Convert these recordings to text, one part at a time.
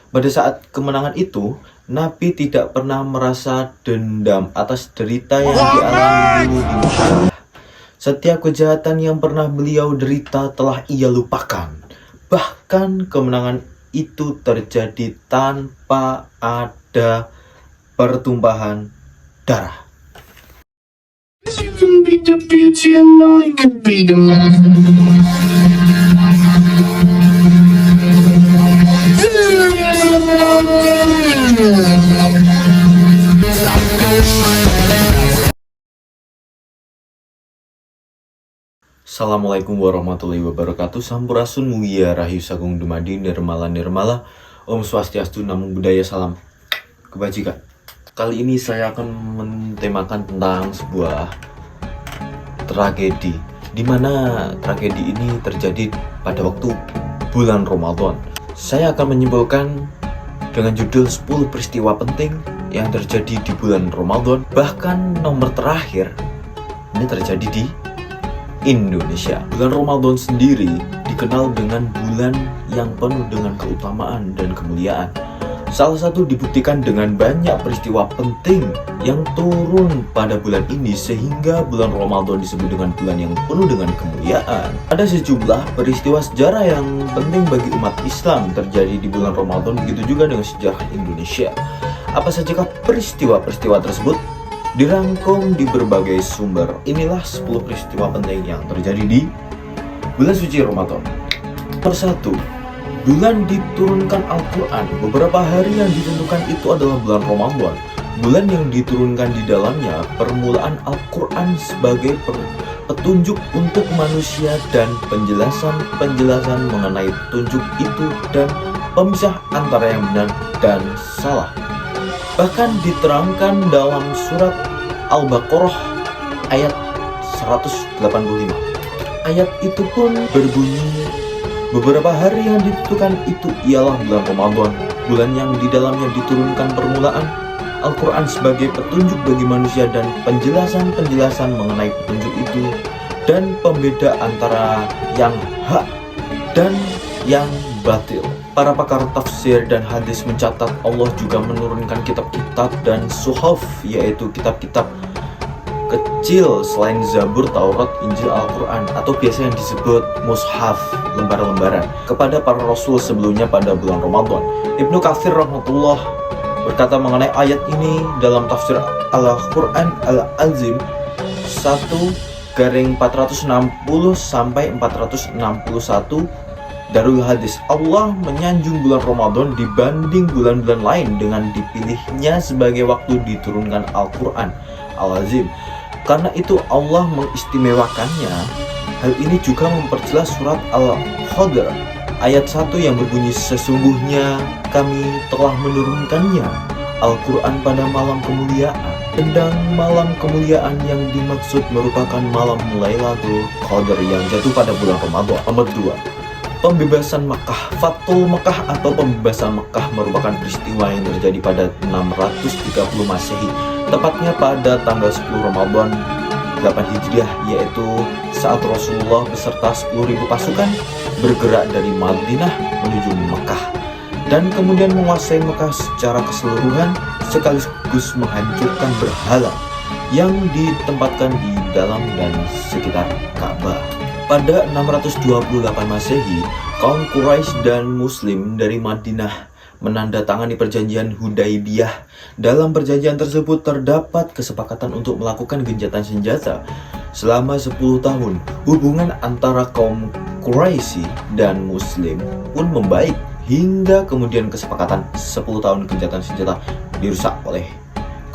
Pada saat kemenangan itu, Nabi tidak pernah merasa dendam atas derita yang dialami dulu di Mekah. Setiap kejahatan yang pernah beliau derita telah ia lupakan. Bahkan kemenangan itu terjadi tanpa ada pertumpahan darah. You can be the beauty and I can be the man. Assalamualaikum warahmatullahi wabarakatuh. Sampurasun mugia rahayu sagung dumadi nirmala nirmala. Om Swastiastu, Namo Buddhaya, salam kebajikan. Kali ini saya akan mentemakan tentang sebuah tragedi, di mana tragedi ini terjadi pada waktu bulan Ramadan. Saya akan menyimpulkan dengan judul 10 peristiwa penting yang terjadi di bulan Ramadan. Bahkan nomor terakhir ini terjadi di Indonesia. Bulan Ramadan sendiri dikenal dengan bulan yang penuh dengan keutamaan dan kemuliaan. Salah satu dibuktikan dengan banyak peristiwa penting yang turun pada bulan ini, sehingga bulan Ramadan disebut dengan bulan yang penuh dengan kemuliaan. Ada sejumlah peristiwa sejarah yang penting bagi umat Islam terjadi di bulan Ramadan, begitu juga dengan sejarah Indonesia. Apa sajakah peristiwa-peristiwa tersebut? Dirangkum di berbagai sumber. Inilah 10 peristiwa penting yang terjadi di bulan suci Ramadan. Nomor 1, bulan diturunkan Al-Quran. Beberapa hari yang ditentukan itu adalah bulan Ramadan, bulan yang diturunkan di dalamnya permulaan Al-Quran sebagai petunjuk untuk manusia dan penjelasan mengenai petunjuk itu dan pemisah antara yang benar dan salah. Bahkan diterangkan dalam surat Al-Baqarah ayat 185. Ayat itu pun berbunyi, beberapa hari yang ditentukan itu ialah bulan Ramadan, bulan yang di dalamnya diturunkan permulaan Al-Quran sebagai petunjuk bagi manusia dan penjelasan mengenai petunjuk itu dan pembeda antara yang hak dan yang batil. Para pakar tafsir dan hadis mencatat Allah juga menurunkan kitab-kitab dan suhuf, yaitu kitab-kitab kecil selain Zabur, Taurat, Injil, Al-Quran, atau biasa yang disebut mushaf, lembar-lembaran, kepada para rasul sebelumnya pada bulan Ramadan. Ibnu Katsir rahmatullah berkata mengenai ayat ini dalam tafsir Al-Quran Al-Azim 1-460 sampai 461 Darul Hadis. Allah menyanjung bulan Ramadan dibanding bulan-bulan lain dengan dipilihnya sebagai waktu diturunkan Al-Quran Al-Azim. Karena itu Allah mengistimewakannya. Hal ini juga memperjelas surat Al-Qadr ayat 1 yang berbunyi, sesungguhnya kami telah menurunkannya Al-Quran pada malam kemuliaan. Tentang malam kemuliaan yang dimaksud merupakan malam Lailatul Qadar yang jatuh pada bulan Ramadan. Nomor 2, pembebasan Makkah. Fathul Makkah atau pembebasan Makkah merupakan peristiwa yang terjadi pada 630 Masehi, tepatnya pada tanggal 10 Ramadan 8 Hijriah, yaitu saat Rasulullah beserta 10.000 pasukan bergerak dari Madinah menuju Makkah dan kemudian menguasai Makkah secara keseluruhan sekaligus menghancurkan berhala yang ditempatkan di dalam dan sekitar Ka'bah. Pada 628 Masehi, kaum Quraisy dan Muslim dari Madinah menandatangani perjanjian Hudaibiyah. Dalam perjanjian tersebut terdapat kesepakatan untuk melakukan gencatan senjata selama 10 tahun. Hubungan antara kaum Quraisy dan Muslim pun membaik hingga kemudian kesepakatan 10 tahun gencatan senjata dirusak oleh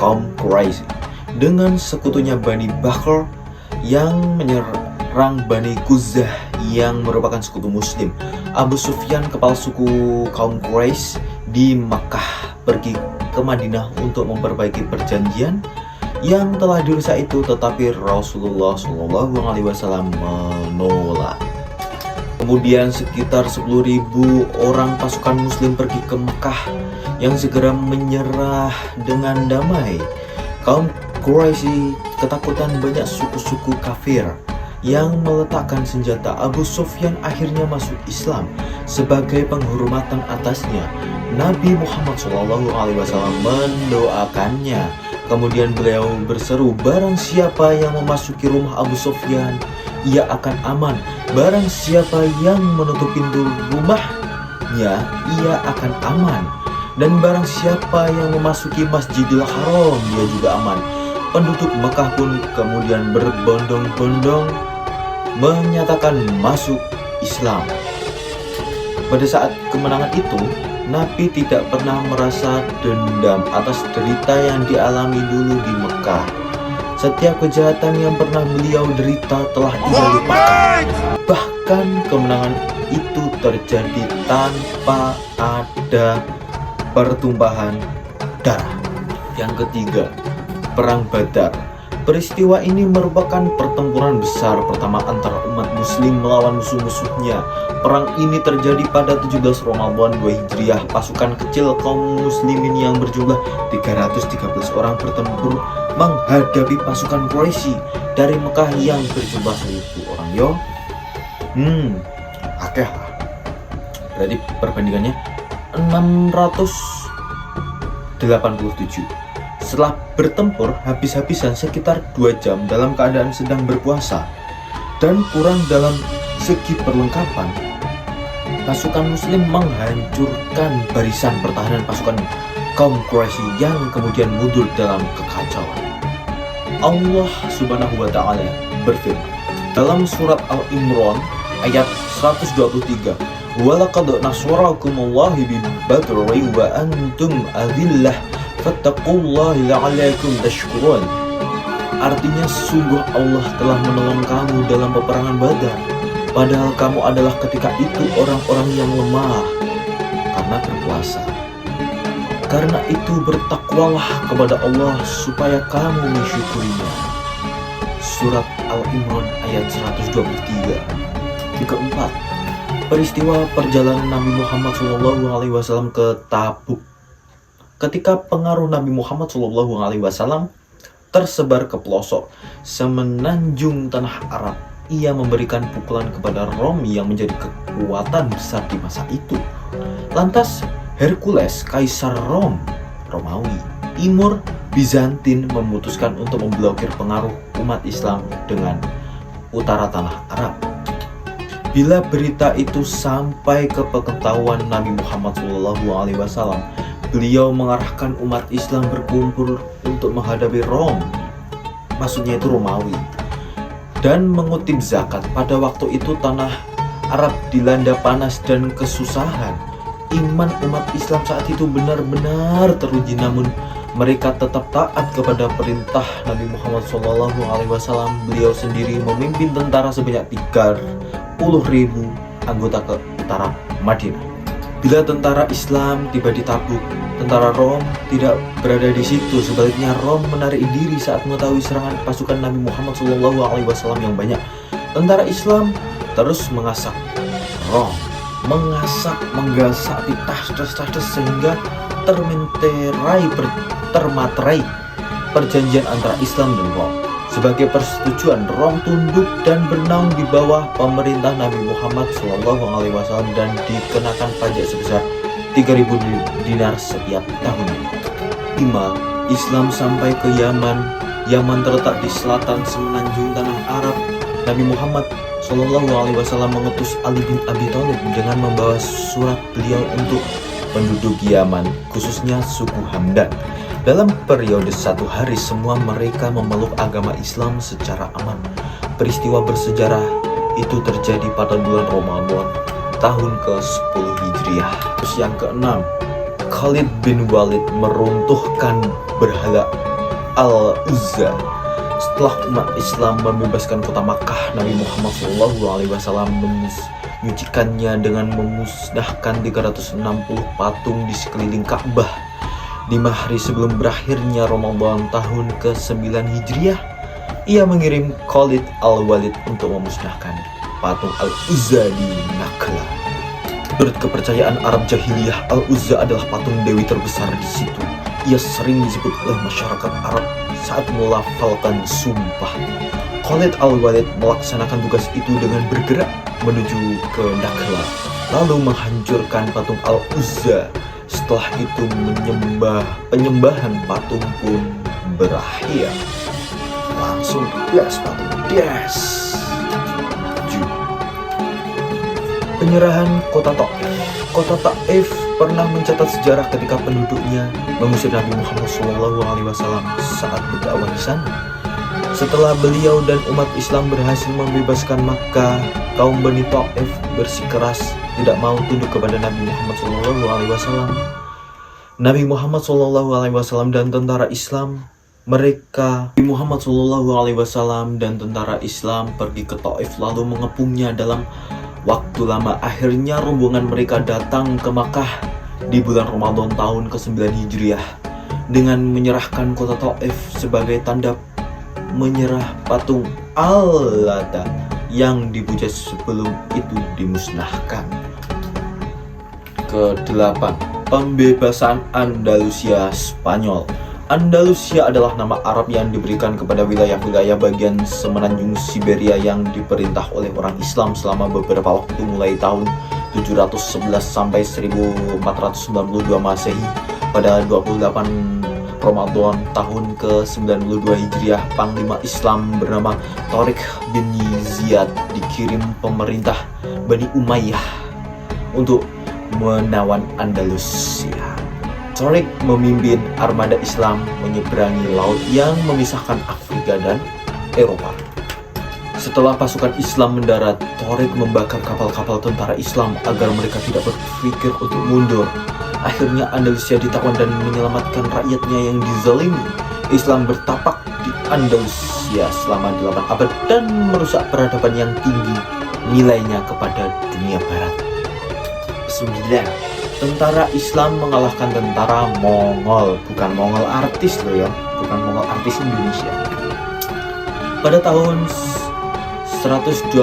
kaum Quraisy dengan sekutunya Bani Bakr yang menyerang Bani Quzah yang merupakan sekutu Muslim. Abu Sufyan, kepala suku kaum Quraisy di Makkah, pergi ke Madinah untuk memperbaiki perjanjian yang telah dirusak itu, tetapi Rasulullah SAW menolak. Kemudian sekitar 10.000 orang pasukan Muslim pergi ke Makkah yang segera menyerah dengan damai. Kaum Quraisy ketakutan banyak suku-suku kafir yang meletakkan senjata. Abu Sufyan akhirnya masuk Islam sebagai penghormatan atasnya. Nabi Muhammad SAW mendoakannya. Kemudian beliau berseru, barang siapa yang memasuki rumah Abu Sufyan, ia akan aman. Barang siapa yang menutup pintu rumahnya, ia akan aman. Dan barang siapa yang memasuki Masjidil Haram, dia juga aman. Penduduk Mekah pun kemudian berbondong-bondong menyatakan masuk Islam. Pada saat kemenangan itu, Nabi tidak pernah merasa dendam atas derita yang dialami dulu di Mekah. Setiap kejahatan yang pernah beliau derita telah ia lupakan. Bahkan kemenangan itu terjadi tanpa ada pertumpahan darah. Yang ketiga, Perang Badar. Peristiwa ini merupakan pertempuran besar pertama antara umat muslim melawan musuh-musuhnya. Perang ini terjadi pada 17 Ramadan 2 Hijriah. Pasukan kecil kaum muslimin yang berjumlah 313 orang bertempur menghadapi pasukan Quraisy dari Mekah yang berjumlah 1000 orang. Akeh lah. Berarti perbandingannya 687. Setelah bertempur habis-habisan sekitar 2 jam dalam keadaan sedang berpuasa dan kurang dalam segi perlengkapan, pasukan muslim menghancurkan barisan pertahanan pasukan kaum Quraisy yang kemudian mundur dalam kekacauan. Allah Subhanahu wa Ta'ala berfirman dalam surat Al-Imran ayat 123, "Walaqad nasarakumullahu bi Badri wa antum adillah fattaqullaha la'allakum tashkurun." Artinya sungguh Allah telah menolong kamu dalam peperangan Badar, padahal kamu adalah ketika itu orang-orang yang lemah karena berpuasa. Karena itu bertakwalah kepada Allah supaya kamu mensyukurinya. Surat Al-Imran ayat 123. Yang keempat, peristiwa perjalanan Nabi Muhammad SAW ke Tabuk. Ketika pengaruh Nabi Muhammad SAW tersebar ke pelosok semenanjung tanah Arab, ia memberikan pukulan kepada Rom yang menjadi kekuatan besar di masa itu. Lantas Hercules, kaisar Romawi Timur Bizantin memutuskan untuk memblokir pengaruh umat Islam dengan utara tanah Arab. Bila berita itu sampai ke pengetahuan Nabi Muhammad SAW, beliau mengarahkan umat Islam berkumpul untuk menghadapi Rom, maksudnya itu Romawi, dan mengutip zakat. Pada waktu itu tanah Arab dilanda panas dan kesusahan. Iman umat Islam saat itu benar-benar teruji, namun mereka tetap taat kepada perintah Nabi Muhammad SAW. Beliau sendiri memimpin tentara sebanyak 30.000 anggota ke utara Madinah. Bila tentara Islam tiba di Tabuk, tentara Rom tidak berada di situ. Sebaliknya Rom menarik diri saat mengetahui serangan pasukan Nabi Muhammad SAW yang banyak. Tentara Islam terus mengasak Rom, menggasak di tas sehingga termaterai perjanjian antara Islam dan Rom. Sebagai persetujuan, Rom tunduk dan bernaung di bawah pemerintah Nabi Muhammad SAW dan dikenakan pajak sebesar 3.000 dinar setiap tahunnya. 5. Islam sampai ke Yaman. Yaman terletak di selatan semenanjung tanah Arab. Nabi Muhammad SAW mengutus Ali bin Abi Thalib dengan membawa surat beliau untuk penduduk Yaman, khususnya suku Hamdan. Dalam periode 1 hari, semua mereka memeluk agama Islam secara aman. Peristiwa bersejarah itu terjadi pada bulan Ramadan tahun ke-10 Hijriah. Terus yang ke-6, Khalid bin Walid meruntuhkan berhala Al-Uzza. Setelah umat Islam membebaskan kota Makkah, Nabi Muhammad SAW menyucikannya dengan memusnahkan 360 patung di sekeliling Ka'bah. 5 hari sebelum berakhirnya Ramadan tahun ke-9 Hijriah, ia mengirim Khalid Al-Walid untuk memusnahkan patung Al-Uzza di Nakhla. Menurut kepercayaan Arab Jahiliyah, Al-Uzza adalah patung dewi terbesar di situ. Ia sering disebut oleh masyarakat Arab saat melafalkan sumpah. Khalid Al-Walid melaksanakan tugas itu dengan bergerak menuju ke Nakhla, lalu menghancurkan patung Al-Uzza. Setelah itu penyembahan patung pun berakhir. Langsung gas patung, des. Penyerahan kota Taif. Kota Taif pernah mencatat sejarah ketika penduduknya mengusir Nabi Muhammad SAW saat berdakwah di sana. Setelah beliau dan umat Islam berhasil membebaskan Makkah, kaum Bani Taif bersikeras tidak mau tunduk kepada Nabi Muhammad SAW. Nabi Muhammad SAW dan tentara Islam pergi ke Taif lalu mengepungnya dalam waktu lama. Akhirnya rombongan mereka datang ke Makkah di bulan Ramadan tahun ke-9 Hijriah dengan menyerahkan kota Taif sebagai tanda menyerah patung Al-Lata yang dipuja sebelum itu dimusnahkan. Ke-8. Pembebasan Andalusia Spanyol. Andalusia adalah nama Arab yang diberikan kepada wilayah-wilayah bagian semenanjung Siberia yang diperintah oleh orang Islam selama beberapa waktu mulai tahun 711 sampai 1492 Masehi. Pada 28 Ramadan tahun ke-92 Hijriah, Panglima Islam bernama Tariq bin Ziyad dikirim pemerintah Bani Umayyah untuk menawan Andalusia. Tariq memimpin armada Islam menyeberangi laut yang memisahkan Afrika dan Eropa. Setelah pasukan Islam mendarat, Tariq membakar kapal-kapal tentara Islam agar mereka tidak berpikir untuk mundur. Akhirnya Andalusia ditawan dan menyelamatkan rakyatnya yang dizalimi. Islam bertapak di Andalusia selama 8 abad dan merusak peradaban yang tinggi nilainya kepada dunia barat. 9. Tentara Islam mengalahkan tentara Mongol. Bukan Mongol artis loh ya, bukan Mongol artis Indonesia. Pada tahun 126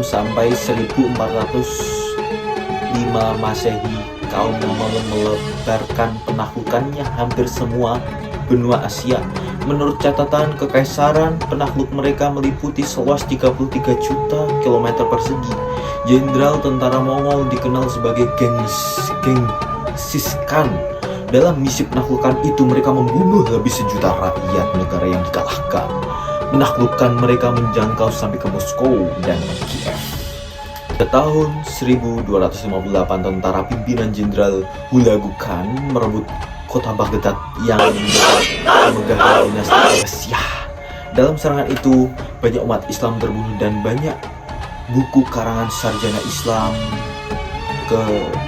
sampai 1405 Masehi, kaum Mongol melebarkan penaklukannya hampir semua benua Asia. Menurut catatan Kekaisaran, penakluk mereka meliputi seluas 33 juta kilometer persegi. Jenderal tentara Mongol dikenal sebagai Genghis Khan. Dalam misi penaklukan itu mereka membunuh lebih sejuta rakyat negara yang dikalahkan. Menaklukkan mereka menjangkau sampai ke Moskow dan Kiev. Pada tahun 1258, tentara pimpinan Jenderal Hulagu Khan merebut kota Baghdad yang memegang dinasti Persia. Dalam serangan itu, banyak umat Islam terbunuh dan banyak buku karangan sarjana Islam ke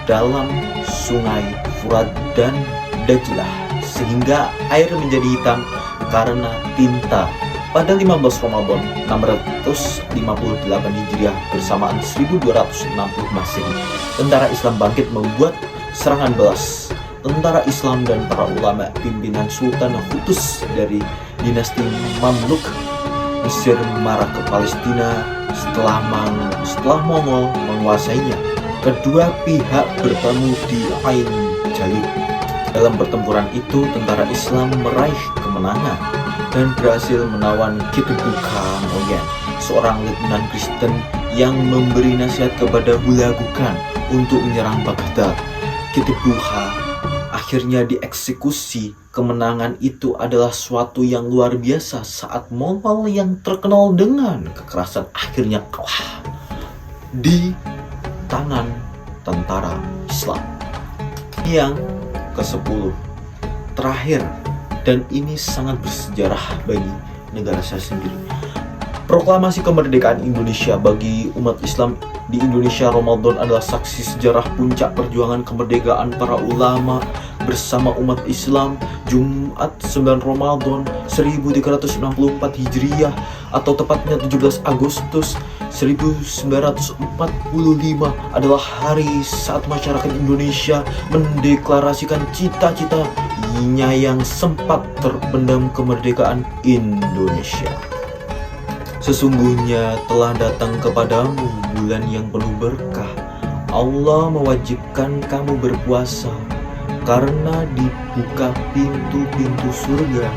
dalam sungai Furat dan Dajlah sehingga air menjadi hitam karena tinta. Pada 15 Ramadan 658 Hijriah bersamaan 1260 Masehi, tentara Islam bangkit membuat serangan balas. Tentara Islam dan para ulama pimpinan Sultan Hutus dari dinasti Mamluk Mesir marah ke Palestina setelah Mongol menguasainya. Kedua pihak bertemu di Ain Jalut. Dalam pertempuran itu, tentara Islam meraih kemenangan dan berhasil menawan Kitabul Khan Oyen, seorang letnan Kristen yang memberi nasihat kepada Hulagu Khan untuk menyerang Baghdad. Kitabul Khan akhirnya dieksekusi. Kemenangan itu adalah suatu yang luar biasa saat Mongol yang terkenal dengan kekerasan akhirnya kalah di tangan tentara Islam. Yang ke-10 terakhir, dan ini sangat bersejarah bagi negara saya sendiri. Proklamasi kemerdekaan Indonesia. Bagi umat Islam di Indonesia, Ramadan adalah saksi sejarah puncak perjuangan kemerdekaan para ulama bersama umat Islam. Jumat 9 Ramadan 1364 Hijriah atau tepatnya 17 Agustus 1945 adalah hari saat masyarakat Indonesia mendeklarasikan cita-citanya yang sempat terpendam, kemerdekaan Indonesia. Sesungguhnya telah datang kepadamu bulan yang penuh berkah. Allah mewajibkan kamu berpuasa karena dibuka pintu-pintu surga,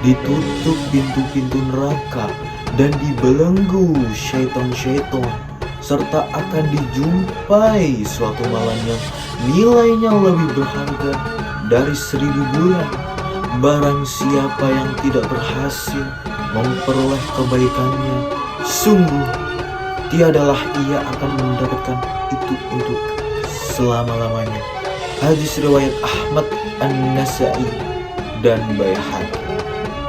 ditutup pintu-pintu neraka, dan dibelenggu syaitan-syaitan. serta akan dijumpai suatu malam yang nilainya lebih berharga dari 1000 bulan. Barang siapa yang tidak berhasil memperoleh kebaikannya, sungguh tiadalah ia akan mendapatkan itu untuk selama-lamanya. Hadis riwayat Ahmad, An-Nasa'i, dan Baihaqi.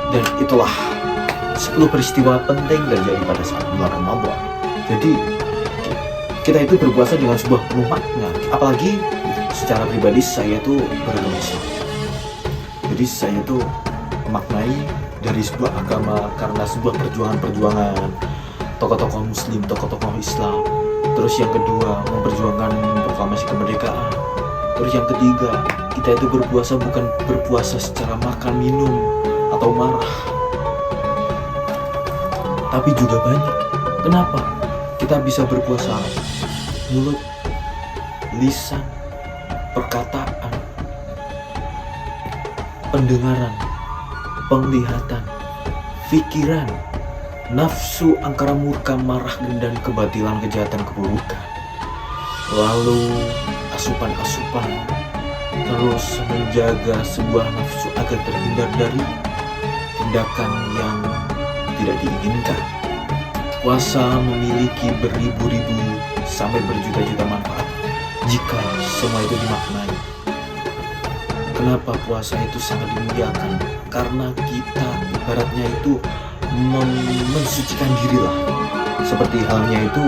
Dan itulah 10 peristiwa penting terjadi pada saat bulan Ramadan. Jadi kita itu berpuasa dengan sebuah penuh makna. Apalagi secara pribadi saya tuh beragama Islam. Jadi saya tuh memaknai dari sebuah agama karena sebuah perjuangan tokoh-tokoh muslim, tokoh-tokoh Islam. Terus yang kedua, memperjuangkan proklamasi kemerdekaan. Terus yang ketiga, kita itu berpuasa bukan berpuasa secara makan, minum, atau marah, tapi juga banyak. Kenapa? Kita bisa berpuasa mulut, lisan, perkataan, pendengaran, penglihatan, pikiran, nafsu, angkara murka, marah, dan kebatilan, kejahatan, keburukan. Lalu asupan-asupan, terus menjaga sebuah nafsu agar terhindar dari tindakan yang tidak diinginkan. Puasa memiliki beribu-ribu sampai berjuta-juta manfaat jika semua itu dimaknai. Kenapa puasa itu sangat dimuliakan? Karena kita ibaratnya itu mensucikan diri lah. Seperti halnya itu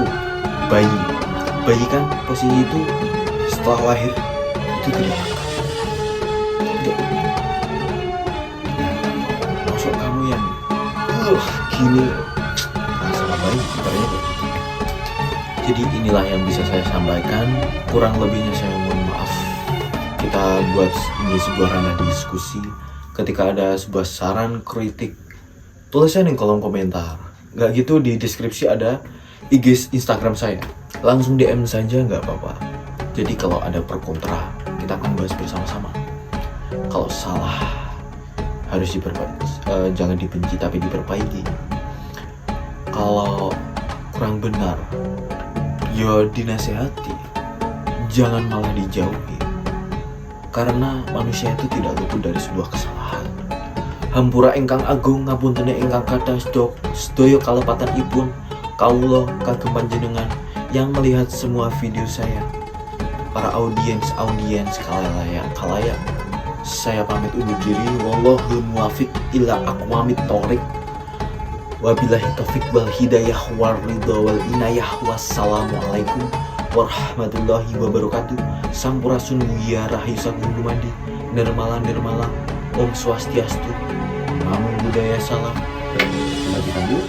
bayi. Bayi kan posisi itu setelah lahir itu tidak makan. Nah, maksud kamu yang gini sama bayi ibaratnya kayak gitu. Jadi inilah yang bisa saya sampaikan. Kurang lebihnya saya mohon maaf. Kita buat ini sebuah ranah diskusi. Ketika ada sebuah saran, kritik, tulisnya di kolom komentar. Nggak gitu di deskripsi ada IG Instagram saya. Langsung DM saja nggak apa-apa. Jadi kalau ada pro kontra, kita akan bahas bersama-sama. Kalau salah harus diperbaiki, jangan dibenci tapi diperbaiki. Kalau kurang benar, ya dinasehati, jangan malah dijauhi. Karena manusia itu tidak luput dari sebuah kesalahan. Hampura ingkang agung ngapuntene ingkang kathah sedaya kalepatanipun kawula kagem panjenengan yang melihat semua video saya. Para audiens kalayak, saya pamit undur diri. Wallahul muwaffiq ila aqwamit thoriq. Wabillahi taufik wal hidayah wal ridha wal inayah. Wassalamualaikum warahmatullahi wabarakatuh. Sampurasun wiya rahayu sagung dumadi. Nirmala Om Swastiastu. Namo Buddhaya, salam. Dan kita lanjutkan dulu.